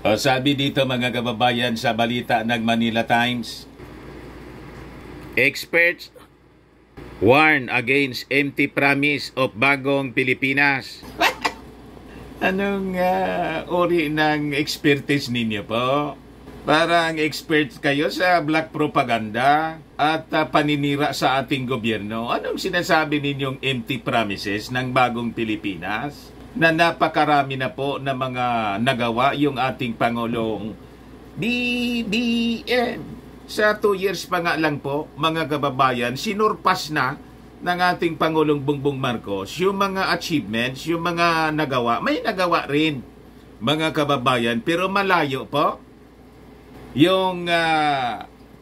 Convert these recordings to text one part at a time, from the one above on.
O sabi dito mga kababayan sa balita ng Manila Times, experts warn against empty promise of bagong Pilipinas. Anong uri ng expertise ninyo po? Parang expert kayo sa black propaganda at paninira sa ating gobyerno. Anong sinasabi ninyong empty promises ng bagong Pilipinas? Na napakarami na po na mga nagawa yung ating Pangulong BBM. Sa 2 years pa nga lang po, mga kababayan, sinurpas na ng ating Pangulong Bongbong Marcos yung mga achievements, yung mga nagawa. May nagawa rin, mga kababayan, pero malayo po. Yung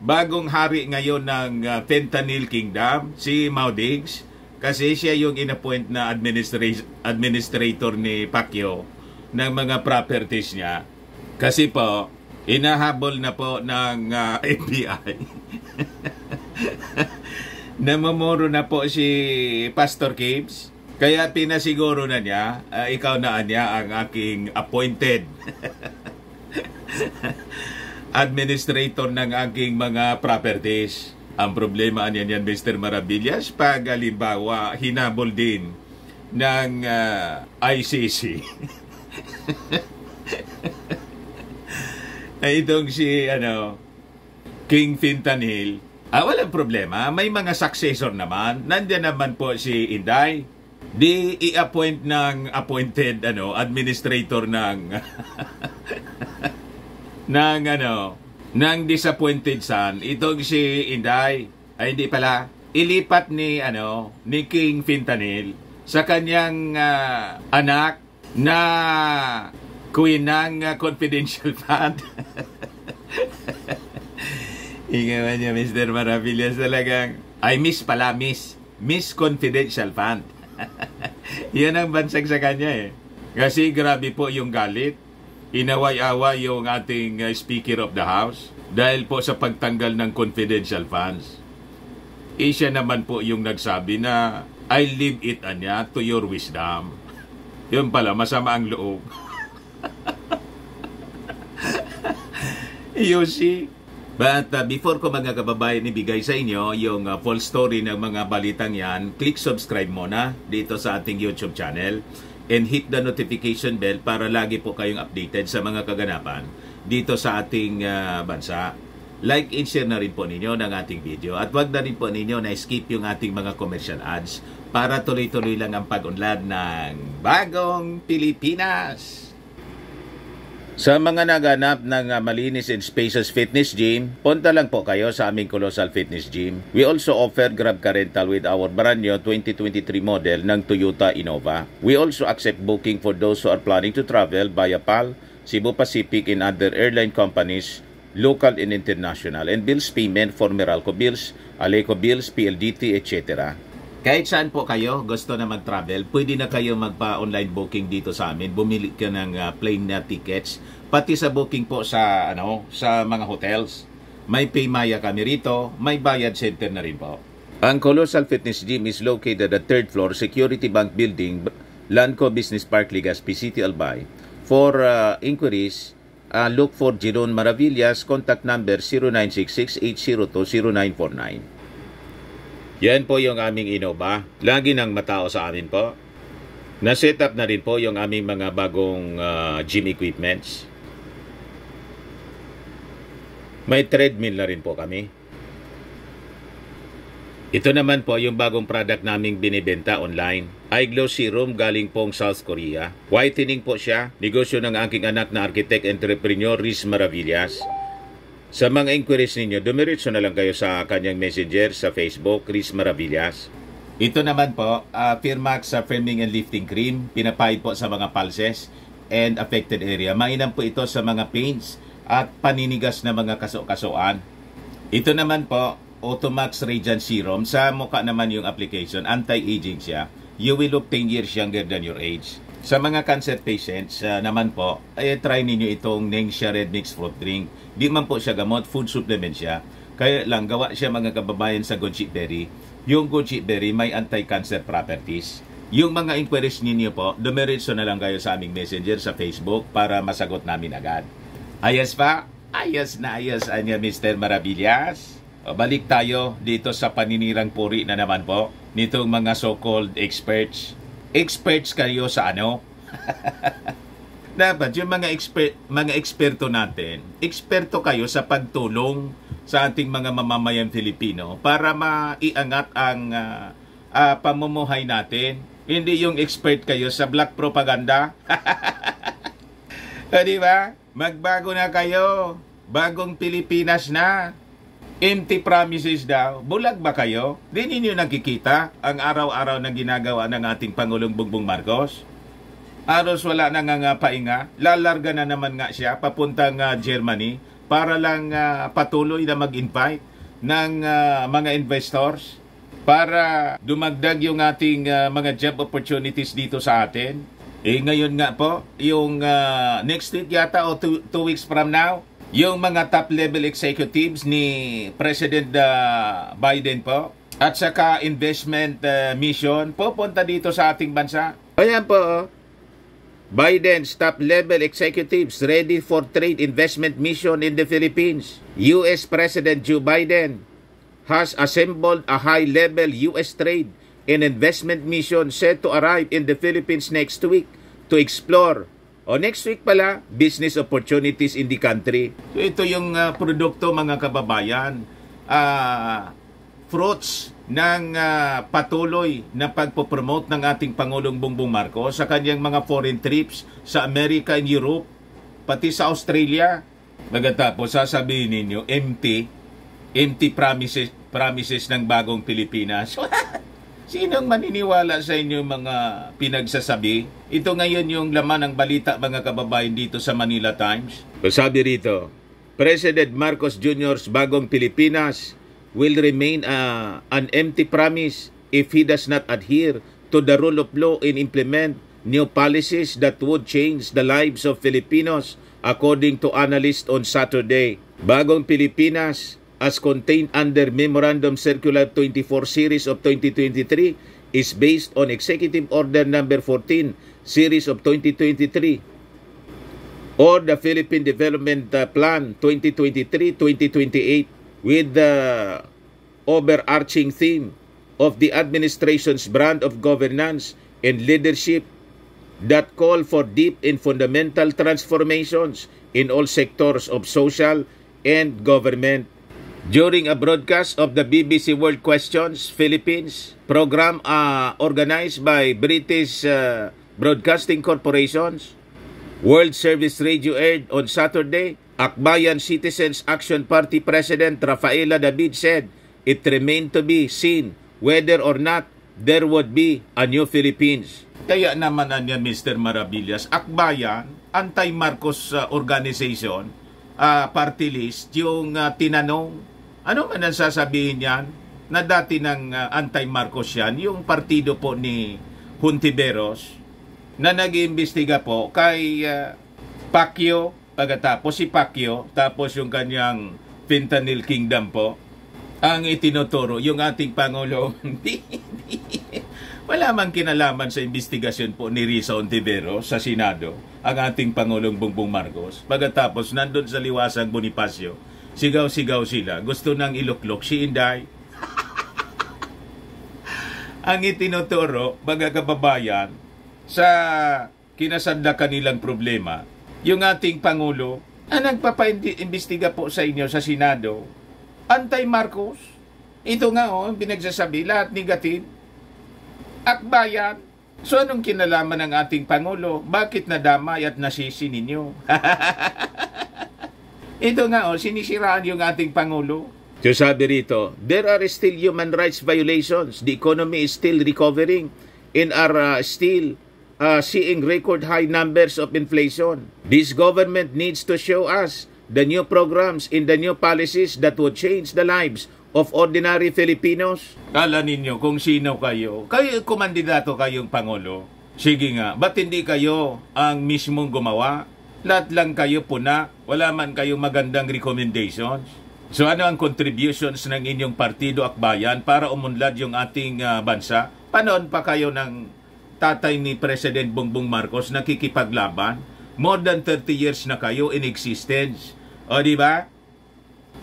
bagong hari ngayon ng Fentanyl Kingdom, si Mau Diggs, kasi siya yung inappoint na administrator ni Pacquiao ng mga properties niya. Kasi po, inahabol na po ng FBI. Namumuro na po si Pastor Gibbs. Kaya pinasiguro na niya, ikaw na niya ang aking appointed administrator ng aking mga properties. Ang problema niyan yan, Mr. Maravillas, pag halimbawa hinabol din ng ICC. Ay itong si King Fentanyl, walang problema. May mga successor naman. Nandiyan naman po si Inday. Di i-appoint ng appointed administrator ng ng disappointed son. Itong si Inday, ay hindi pala, ilipat ni King Fentanyl sa kanyang anak na queen ng confidential fund. Ingawan niya, Mr. Maravillas, talagang, miss confidential fund. Yan ang bansag sa kanya Kasi grabe po yung galit. Inaway-away yung ating Speaker of the House dahil po sa pagtanggal ng confidential funds. Siya naman po yung nagsabi na I leave it to your wisdom. Yun pala, masama ang loob. You see? But before ko mga kababayan ibigay sa inyo yung full story ng mga balitang yan, click subscribe muna dito sa ating YouTube channel. And hit the notification bell para lagi po kayong updated sa mga kaganapan dito sa ating bansa. Like and share na rin po ninyo ng ating video. At wag na rin po ninyo na skip yung ating mga commercial ads para tuloy-tuloy lang ang pag-unlad ng bagong Pilipinas. Sa mga naganap ng malinis and spacious fitness gym, punta lang po kayo sa aming Colossal Fitness Gym. We also offer Grab Car Rental with our brand new 2023 model ng Toyota Innova. We also accept booking for those who are planning to travel via PAL, Cebu Pacific and other airline companies, local and international, and bills payment for Meralco Bills, Aleco Bills, PLDT, etc. Kahit saan po kayo gusto na mag-travel, pwede na kayo magpa-online booking dito sa amin. Bumili ka ng plane na tickets, pati sa booking po sa sa mga hotels. May Paymaya kami rito, may bayad center na rin po. Ang Colossal Fitness Gym is located at 3rd floor Security Bank Building, Lanco Business Park, Legazpi City, Albay. For inquiries, look for Jeron Maravillas, contact number 0966-802-0949. Yan po yung aming Innova. Lagi ng matao sa amin po. Na-set up na rin po yung aming mga bagong gym equipments. May treadmill na rin po kami. Ito naman po yung bagong product naming binibenta online. iGlow Serum galing pong South Korea. Whitening po siya. Negosyo ng aking anak na architect entrepreneur Riz Maravillas. Sa mga inquiries ninyo, dumiretso na lang kayo sa kanyang messenger sa Facebook, Riz Maravillas. Ito naman po, Firmax Firming and Lifting Cream. Pinapahid po sa mga pulses and affected area. Mainam po ito sa mga pains at paninigas na mga kaso-kasuan. Ito naman po, Automax Radiant Serum. Sa mukha naman yung application, anti-aging siya. You will look 10 years younger than your age. Sa mga cancer patients naman po, try ninyo itong Nengxia Red Mix Fruit Drink. Di man po siya gamot, food supplement siya. Kaya lang, gawa siya mga kababayan sa goji berry. Yung goji berry may anti-cancer properties. Yung mga inquiries ninyo po, dumiretso na lang kayo sa aming messenger sa Facebook para masagot namin agad. Ayos pa? Ayos na ayos, anya Mr. Maravillas. O, balik tayo dito sa paninirang puri na naman po nitong mga so-called experts. Experts kayo sa ano? Dapat yung mga eksperto natin, eksperto kayo sa pagtulong sa ating mga mamamayan Filipino para maiangat ang pamumuhay natin. Hindi yung expert kayo sa black propaganda. Di ba? Magbago na kayo. Bagong Pilipinas na. Empty promises daw. Bulag ba kayo? Di ninyo nakikita ang araw-araw na ginagawa ng ating Pangulong Bongbong Marcos? Aros wala na nga painga. Lalarga na naman nga siya papuntang Germany para lang patuloy na mag-invite ng mga investors para dumagdag yung ating mga job opportunities dito sa atin. Ngayon nga po, yung next week yata o 2 weeks from now, yung mga top-level executives ni President Biden po at saka investment mission pupunta dito sa ating bansa. Ayan po, Biden's top-level executives ready for trade investment mission in the Philippines. U.S. President Joe Biden has assembled a high-level U.S. trade and investment mission set to arrive in the Philippines next week to explore, next week pala, business opportunities in the country. So ito yung produkto mga kababayan, fruits ng patuloy na pagpopromote ng ating Pangulong Bongbong Marcos sa kanyang mga foreign trips sa America and Europe, pati sa Australia. Pagkatapos sasabihin ninyo, empty promises ng bagong Pilipinas. Sinong maniniwala sa inyo mga pinagsasabi? Ito ngayon yung laman ng balita mga kababayan dito sa Manila Times. Sabi rito, President Marcos Jr.'s bagong Pilipinas will remain an empty promise if he does not adhere to the rule of law and implement new policies that would change the lives of Filipinos, according to analysts on Saturday. Bagong Pilipinas, as contained under Memorandum Circular 24 Series of 2023, is based on Executive Order Number 14 Series of 2023 or the Philippine Development Plan 2023-2028 with the overarching theme of the administration's brand of governance and leadership that call for deep and fundamental transformations in all sectors of social and government. During a broadcast of the BBC World Questions Philippines program organized by British Broadcasting Corporations, World Service Radio aired on Saturday, Akbayan Citizens Action Party President Rafaela David said it remained to be seen whether or not there would be a new Philippines. Kaya naman niya Mr. Maravillas, Akbayan, anti-Marcos organization, party list, yung tinanong, ano man ang sasabihin yan, na dati ng anti-Marcos yan, yung partido po ni Hontiveros, na nag-iimbestiga po kay Pacquiao, pagkatapos si Pacquiao, tapos yung kanyang Fentanyl Kingdom po, ang itinuturo yung ating Pangulo. Wala mang kinalaman sa investigasyon po ni Risa Hontiveros sa Senado, ang ating Pangulong Bongbong Marcos. Pagkatapos, nandun sa Liwasang Bonifacio, sigaw-sigaw sila. Gusto nang iluklok si Inday. Ang itinuturo, mga kababayan, sa kinasadla kanilang problema, yung ating Pangulo, ang nagpapaimbestiga po sa inyo sa Senado, anti-Marcos. Ito nga ang pinagsasabi, lahat negative. Akbayan. So anong kinalaman ng ating Pangulo? Bakit nadamay at nasisi ninyo? Ito nga sinisiraan yung ating Pangulo. So sabi rito, there are still human rights violations. The economy is still recovering and are still seeing record high numbers of inflation. This government needs to show us the new programs and the new policies that would change the lives of ordinary Filipinos. Kala ninyo kung sino kayo. Kayo kumandidato kayong Pangulo. Sige nga, ba't hindi kayo ang mismong gumawa? Lahat lang kayo puna, wala man kayong magandang recommendations. So ano ang contributions ng inyong partido Akbayan para umunlad yung ating bansa? Panoon pa kayo ng tatay ni President Bongbong Marcos nakikipaglaban More than 30 years na kayo in existence. O di ba?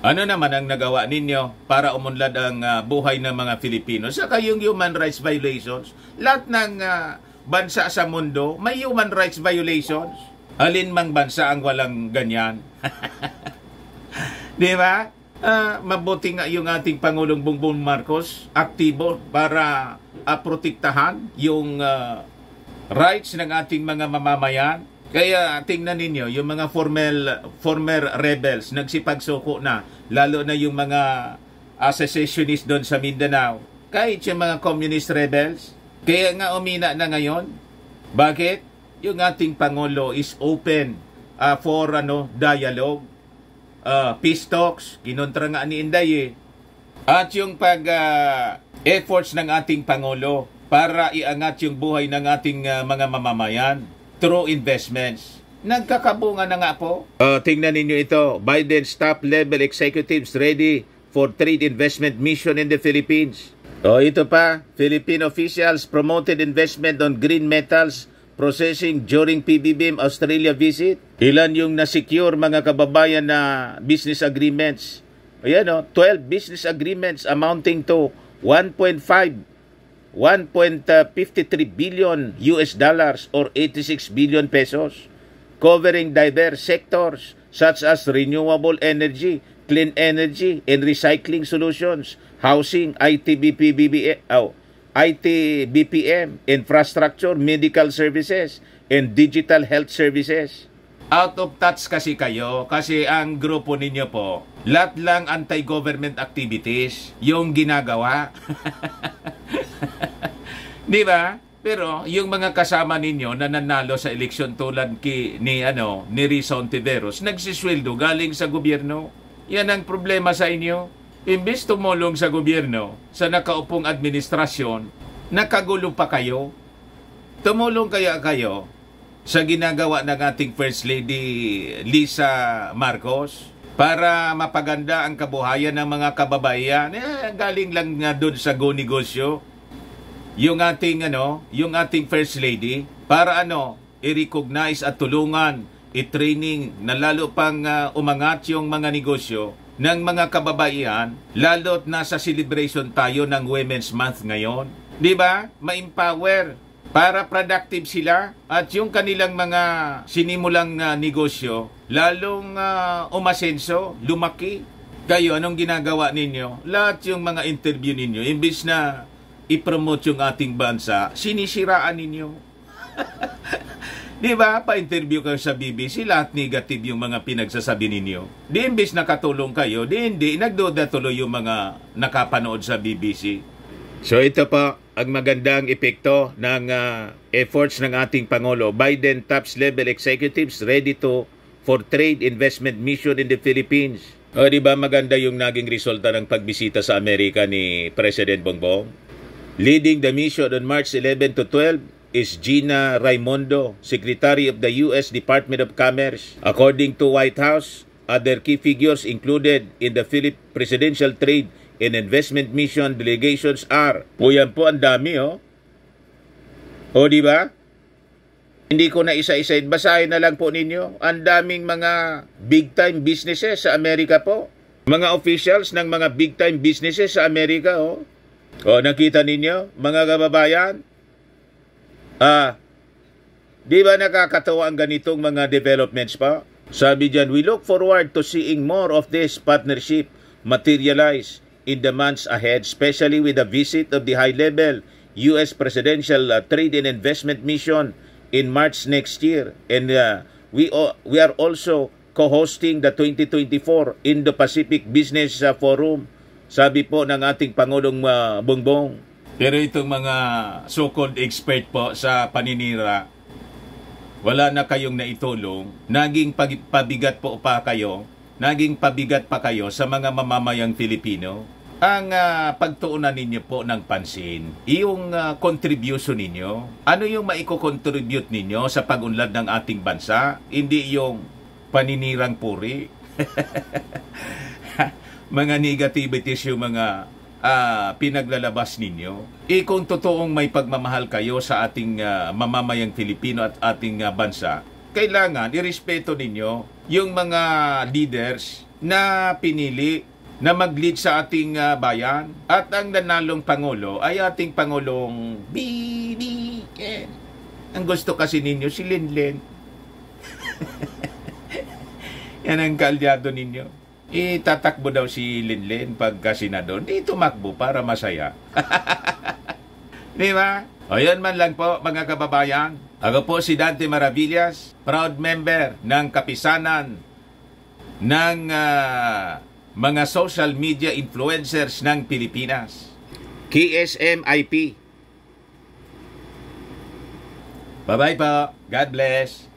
Ano naman ang nagawa ninyo para umunlad ang buhay ng mga Filipino? Sa kayong human rights violations, lahat ng bansa sa mundo may human rights violations. Alin mang bansa ang walang ganyan? Di ba? Mabuti nga yung ating Pangulong Bongbong Marcos aktibo para protektahan yung rights ng ating mga mamamayan. Kaya tingnan ninyo, yung mga former rebels, nagsipagsuko na, lalo na yung mga secessionists doon sa Mindanao, kahit yung mga communist rebels. Kaya nga umina na ngayon. Bakit? Yung ating Pangulo is open for dialogue, peace talks, kinontra nga ni Inday. At yung efforts ng ating Pangulo para iangat yung buhay ng ating mga mamamayan through investments. Nagkakabunga na nga po. Tingnan ninyo ito. Biden's top-level executives ready for trade investment mission in the Philippines. Ito pa. Philippine officials promoted investment on green metals processing during PBBM Australia visit. Ilan yung na-secure mga kababayan na business agreements? Ayan 12 business agreements amounting to 1.53 billion US dollars or 86 billion pesos, covering diverse sectors such as renewable energy, clean energy, and recycling solutions, housing, IT-BPM, infrastructure, medical services, and digital health services. Out of touch kasi kayo kasi ang grupo ninyo po, lahat lang anti-government activities yung ginagawa. Di ba? Pero yung mga kasama ninyo na nanalo sa eleksyon tulad ni Risa Ontiveros, nagsisweldo galing sa gobyerno. Yan ang problema sa inyo. Imbes tumulong sa gobyerno, sa nakaupong administrasyon, nakagulo pa kayo. Tumulong kaya kayo sa ginagawa ng ating First Lady Lisa Marcos para mapaganda ang kabuhayan ng mga kababayan. Galing lang nga doon sa go negosyo. Yung ating First Lady para i-recognize at tulungan, i-training na lalo pang umangat yung mga negosyo ng mga kababaihan, lalo't nasa celebration tayo ng Women's Month ngayon. 'Di ba? Ma-empower para productive sila at yung kanilang mga sinimulang negosyo lalong umasenso, lumaki. Kayo, anong ginagawa ninyo? Lahat yung mga interview ninyo, imbis na i-promote yung ating bansa, sinisiraan ninyo. Di ba? Pa-interview kayo sa BBC, lahat negative yung mga pinagsasabi ninyo. Di imbis nakatulong kayo, hindi, nagduda tuloy yung mga nakapanood sa BBC. So ito po, ang magandang epekto ng efforts ng ating Pangulo. Biden tops level executives ready for trade investment mission in the Philippines. O di ba maganda yung naging resulta ng pagbisita sa Amerika ni President Bongbong? Leading the mission on March 11 to 12 is Gina Raimondo, Secretary of the U.S. Department of Commerce. According to White House, other key figures included in the Philippine Presidential Trade and Investment Mission delegations are. Yan po, ang dami O di ba? Hindi ko na isa-isa, basahin na lang po ninyo. Ang daming mga big-time businesses sa Amerika po. Mga officials ng mga big-time businesses sa Amerika nakita ninyo, mga kababayan? Di ba nakakatawa ang ganitong mga developments pa? Sabi dyan, we look forward to seeing more of this partnership materialize in the months ahead, especially with the visit of the high-level U.S. Presidential Trade and Investment Mission in March next year. And we are also co-hosting the 2024 Indo-Pacific Business Forum. Sabi po ng ating Pangulong Bongbong. Pero itong mga so-called expert po sa paninira, wala na kayong naitulong, naging pabigat pa kayo sa mga mamamayang Filipino. Ang pagtuunan ninyo po ng pansin, yung contribution ninyo, ano yung maiko-contribute ninyo sa pag-unlad ng ating bansa, hindi yung paninirang puri. Mga negativities yung mga pinaglalabas ninyo. Kung totoong may pagmamahal kayo sa ating mamamayang Filipino at ating bansa, kailangan irespeto ninyo yung mga leaders na pinili na mag-lead sa ating bayan. At ang nanalong Pangulo ay ating Pangulong BBM. Ang gusto kasi ninyo si Linlen. Yan ang kaalyado ninyo. Itatakbo daw si Linlen pagka senador. Di tumakbo para masaya. Di ba? O yan man lang po mga kababayan. Ako po si Dante Maravillas, proud member ng kapisanan ng mga social media influencers ng Pilipinas. KSMIP. Bye-bye po. God bless.